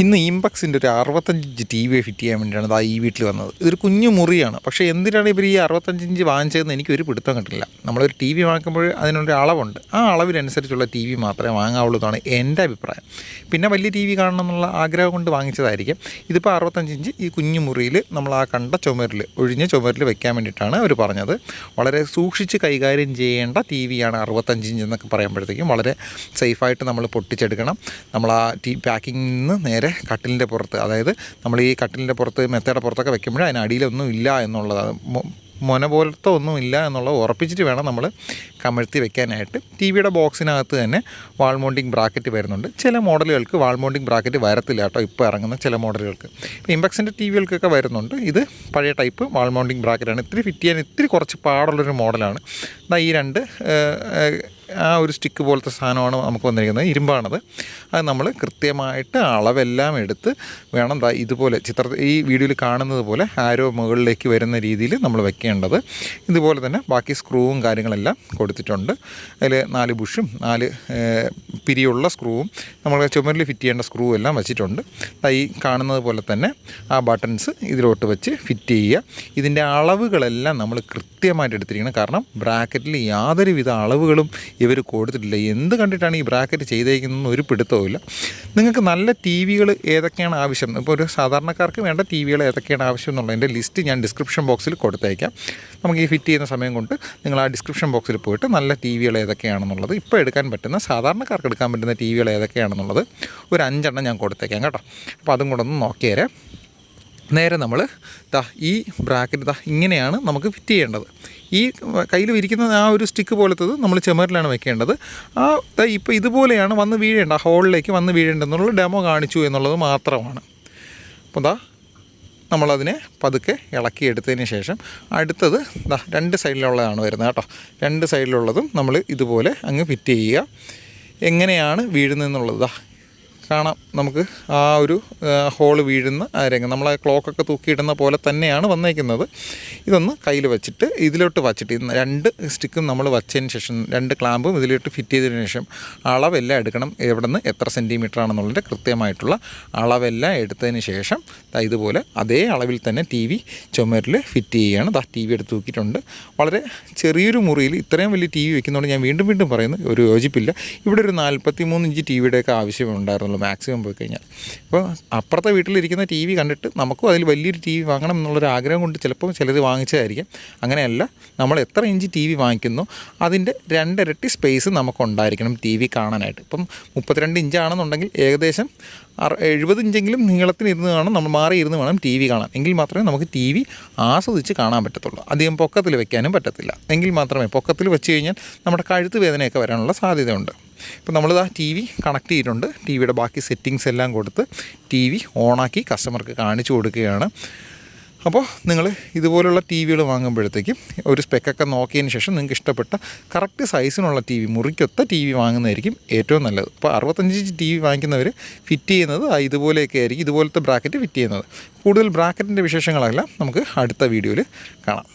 ഇന്ന് ഇംപെക്സിൻ്റെ ഒരു 65 inch T V fit ചെയ്യാൻ വേണ്ടിയാണ് ഈ വീട്ടിൽ വന്നത്. ഇതൊരു കുഞ്ഞു മുറിയാണ്. പക്ഷേ എന്തിനാണ് ഇവർ ഈ 65 ഇഞ്ച് വാങ്ങിച്ചതെന്ന് എനിക്കൊരു പിടുത്തം കിട്ടില്ല. നമ്മളൊരു ടി വി വാങ്ങിക്കുമ്പോൾ അതിനൊരു അളവുണ്ട്. ആ അളവിനനുസരിച്ചുള്ള ടി വി മാത്രമേ വാങ്ങാവുള്ളൂ എന്നാണ് എൻ്റെ അഭിപ്രായം. പിന്നെ വലിയ ടി വി കാണണം എന്നുള്ള ആഗ്രഹം കൊണ്ട് വാങ്ങിച്ചതായിരിക്കും. ഇതിപ്പോൾ 65 ഇഞ്ച് ഈ കുഞ്ഞു മുറിയിൽ നമ്മൾ ആ കണ്ട ചുമരിൽ, ഒഴിഞ്ഞ ചുമരിൽ വെക്കാൻ വേണ്ടിയിട്ടാണ് അവർ പറഞ്ഞത്. വളരെ സൂക്ഷിച്ച് കൈകാര്യം ചെയ്യേണ്ട ടി വിയാണ് 65 ഇഞ്ച് എന്നൊക്കെ പറയുമ്പോഴത്തേക്കും വളരെ സേഫായിട്ട് നമ്മൾ പൊട്ടിച്ചെടുക്കണം. നമ്മൾ ആ പാക്കിങ്ങിൽ നിന്ന് നേരെ കട്ടിലിൻ്റെ പുറത്ത്, അതായത് നമ്മൾ ഈ കട്ടിലിൻ്റെ പുറത്ത് മെത്തയുടെ പുറത്തൊക്കെ വെക്കുമ്പോൾ അതിനടിയിലൊന്നും ഇല്ല എന്നുള്ളതാണ്, മൊന പോലത്തെ ഒന്നും ഇല്ല എന്നുള്ളത് ഉറപ്പിച്ചിട്ട് വേണം നമ്മൾ കമഴ്ത്തി വെക്കാനായിട്ട്. ടി വിയുടെ ബോക്സിനകത്ത് തന്നെ വാൾ മൗണ്ടിങ് ബ്രാക്കറ്റ് വരുന്നുണ്ട്. ചില മോഡലുകൾക്ക് വാൾ മൗണ്ടിങ് ബ്രാക്കറ്റ് വരത്തില്ല കേട്ടോ, ഇപ്പോൾ ഇറങ്ങുന്ന ചില മോഡലുകൾക്ക്. ഇപ്പോൾ ഇംപെക്സിൻ്റെ ടി വികൾക്കൊക്കെ വരുന്നുണ്ട്. ഇത് പഴയ ടൈപ്പ് വാൾ മൗണ്ടിങ് ബ്രാക്കറ്റാണ്. ഇത്തിരി ഫിറ്റ് ചെയ്യാൻ ഇത്തിരി കുറച്ച് പാടുള്ളൊരു മോഡലാണ്. ഈ രണ്ട് ആ ഒരു സ്റ്റിക്ക് പോലത്തെ സാധനമാണ് നമുക്ക് വന്നിരിക്കുന്നത്. ഇരുമ്പാണത്. അത് നമ്മൾ കൃത്യമായിട്ട് അളവെല്ലാം എടുത്ത് വേണം ഇതുപോലെ ഈ വീഡിയോയിൽ കാണുന്നത് പോലെ ആരോ മുകളിലേക്ക് വരുന്ന രീതിയിൽ നമ്മൾ വെക്കേണ്ടത്. ഇതുപോലെ തന്നെ ബാക്കി സ്ക്രൂവും കാര്യങ്ങളെല്ലാം കൊടുത്തിട്ടുണ്ട്. അതിൽ 4 ബുഷും 4 പിരിയുള്ള സ്ക്രൂവും നമ്മൾ ചുമരിൽ ഫിറ്റ് ചെയ്യേണ്ട സ്ക്രൂ എല്ലാം വെച്ചിട്ടുണ്ട്. ഈ കാണുന്നത് പോലെ തന്നെ ആ ബട്ടൺസ് ഇതിലോട്ട് വെച്ച് ഫിറ്റ് ചെയ്യുക. ഇതിൻ്റെ അളവുകളെല്ലാം നമ്മൾ കൃത്യമായിട്ട് എടുത്തിരിക്കണം. കാരണം ബ്രാക്കറ്റിൽ യാതൊരുവിധ അളവുകളും ഇവർ കൊടുത്തിട്ടില്ല. എന്ത് കണ്ടിട്ടാണ് ഈ ബ്രാക്കറ്റ് ചെയ്തേക്കുന്നതെന്ന് ഒരു പിടുത്തവുമില്ല. നിങ്ങൾക്ക് നല്ല ടി വികൾ ഏതൊക്കെയാണ് ആവശ്യം, ഇപ്പോൾ ഒരു സാധാരണക്കാർക്ക് വേണ്ട ടി വികൾ ഏതൊക്കെയാണ് ആവശ്യം എന്നുള്ളതിൻ്റെ ലിസ്റ്റ് ഞാൻ ഡിസ്ക്രിപ്ഷൻ ബോക്സിൽ കൊടുത്തേക്കാം. നമുക്ക് ഈ ഫിറ്റ് ചെയ്യുന്ന സമയം കൊണ്ട് നിങ്ങൾ ആ ഡിസ്ക്രിപ്ഷൻ ബോക്സിൽ പോയിട്ട് നല്ല ടി വികൾ ഏതൊക്കെയാണെന്നുള്ളത്, ഇപ്പോൾ എടുക്കാൻ പറ്റുന്ന സാധാരണക്കാർക്ക് എടുക്കാൻ പറ്റുന്ന ടി വികൾ ഏതൊക്കെയാണെന്നുള്ളത് ഒരു 5 എണ്ണം ഞാൻ കൊടുത്തേക്കാം കേട്ടോ. അപ്പോൾ അതും കൂടെ ഒന്ന് നോക്കിയേരെ. നേരെ നമ്മൾ ഈ ബ്രാക്കറ്റ് ഇങ്ങനെയാണ് നമുക്ക് ഫിറ്റ് ചെയ്യേണ്ടത്. ഈ കയ്യിൽ ഇരിക്കുന്ന ആ ഒരു സ്റ്റിക്ക് പോലത്തത് നമ്മൾ ചുമരിലാണ് വെക്കേണ്ടത്. ഇപ്പോൾ ഇതുപോലെയാണ് വന്ന് വീഴേണ്ട, ആ ഹോളിലേക്ക് വന്ന് വീഴേണ്ടെന്നുള്ള ഡെമോ കാണിച്ചു എന്നുള്ളത് മാത്രമാണ്. അപ്പോൾ നമ്മളതിനെ പതുക്കെ ഇളക്കിയെടുത്തതിന് ശേഷം അടുത്തത് 2 സൈഡിലുള്ളതാണ് വരുന്നത് കേട്ടോ. 2 സൈഡിലുള്ളതും നമ്മൾ ഇതുപോലെ അങ്ങ് ഫിറ്റ് ചെയ്യുക. എങ്ങനെയാണ് വീഴുന്നതെന്നുള്ളത് കാണാം. നമുക്ക് ആ ഒരു ഹോള് വീഴുന്ന രംഗം നമ്മൾ ആ ക്ലോക്കൊക്കെ തൂക്കിയിടുന്ന പോലെ തന്നെയാണ് വന്നേക്കുന്നത്. ഇതൊന്ന് കയ്യിൽ വെച്ചിട്ട് ഇതിലോട്ട് വച്ചിട്ട് 2 സ്റ്റിക്കും നമ്മൾ വച്ചതിന് ശേഷം 2 ക്ലാമ്പും ഇതിലോട്ട് ഫിറ്റ് ചെയ്തതിന് ശേഷം അളവെല്ലാം എടുക്കണം. എവിടെ നിന്ന് എത്ര സെൻറ്റിമീറ്റർ ആണെന്നുള്ളതിൻ്റെ കൃത്യമായിട്ടുള്ള അളവെല്ലാം എടുത്തതിന് ശേഷം ഇതുപോലെ അതേ അളവിൽ തന്നെ ടി വി ചുമരിൽ ഫിറ്റ് ചെയ്യുകയാണ്. ടി വി എടുത്ത് തൂക്കിയിട്ടുണ്ട്. വളരെ ചെറിയൊരു മുറിയിൽ ഇത്രയും വലിയ ടി വി വെക്കുന്നതുകൊണ്ട് ഞാൻ വീണ്ടും പറയുന്നു, ഒരു യോജിപ്പില്ല. ഇവിടെ ഒരു 43 ഇഞ്ച് ടി വിയുടെയൊക്കെ ആവശ്യമുണ്ടായിരുന്നുള്ളൂ മാക്സിമം പോയി കഴിഞ്ഞാൽ. അപ്പോൾ അപ്പുറത്തെ വീട്ടിലിരിക്കുന്ന ടി വി കണ്ടിട്ട് നമുക്കും അതിൽ വലിയൊരു ടി വി വാങ്ങണം എന്നുള്ളൊരു ആഗ്രഹം കൊണ്ട് ചിലപ്പോൾ ചിലർ വാങ്ങിച്ചതായിരിക്കും. അങ്ങനെയല്ല, നമ്മൾ എത്ര ഇഞ്ച് ടി വി വാങ്ങിക്കുന്നു അതിൻ്റെ 2 ഇരട്ടി സ്പേസ് നമുക്കുണ്ടായിരിക്കണം ടി വി കാണാനായിട്ട്. ഇപ്പം 32 ഇഞ്ചാണെന്നുണ്ടെങ്കിൽ ഏകദേശം 70 ഇഞ്ചെങ്കിലും നീളത്തിലിരുന്ന് കാണും, നമ്മൾ മാറിയിരുന്ന് വേണം ടി വി കാണാൻ. എങ്കിൽ മാത്രമേ നമുക്ക് ടി വി ആസ്വദിച്ച് കാണാൻ പറ്റത്തുള്ളൂ. അധികം പൊക്കത്തിൽ വെക്കാനും പറ്റത്തില്ല. എങ്കിൽ മാത്രമേ, പൊക്കത്തിൽ വെച്ച് കഴിഞ്ഞാൽ നമ്മുടെ കഴുത്ത് വേദനയൊക്കെ വരാനുള്ള സാധ്യതയുണ്ട്. ഇപ്പോൾ നമ്മൾ ടി വി കണക്ട് ചെയ്തിട്ടുണ്ട്. ടി വിയുടെ ബാക്കി സെറ്റിങ്സ് എല്ലാം കൊടുത്ത് ടി വി ഓണാക്കി കസ്റ്റമർക്ക് കാണിച്ചു കൊടുക്കുകയാണ്. അപ്പോൾ നിങ്ങൾ ഇതുപോലുള്ള ടി വികൾ വാങ്ങുമ്പോഴത്തേക്കും ഒരു സ്പെക്കൊക്കെ നോക്കിയതിന് ശേഷം നിങ്ങൾക്ക് ഇഷ്ടപ്പെട്ട കറക്റ്റ് സൈസിനുള്ള ടി വി, മുറിക്കൊത്ത ടി വി വാങ്ങുന്നതായിരിക്കും ഏറ്റവും നല്ലത്. അപ്പോൾ 65 ഇഞ്ച് ടി വി വാങ്ങിക്കുന്നവർ ഫിറ്റ് ചെയ്യുന്നത് ഇതുപോലെയൊക്കെ ആയിരിക്കും, ഇതുപോലത്തെ ബ്രാക്കറ്റ് ഫിറ്റ് ചെയ്യുന്നത്. കൂടുതൽ ബ്രാക്കറ്റിൻ്റെ വിശേഷങ്ങളെല്ലാം നമുക്ക് അടുത്ത വീഡിയോയിൽ കാണാം.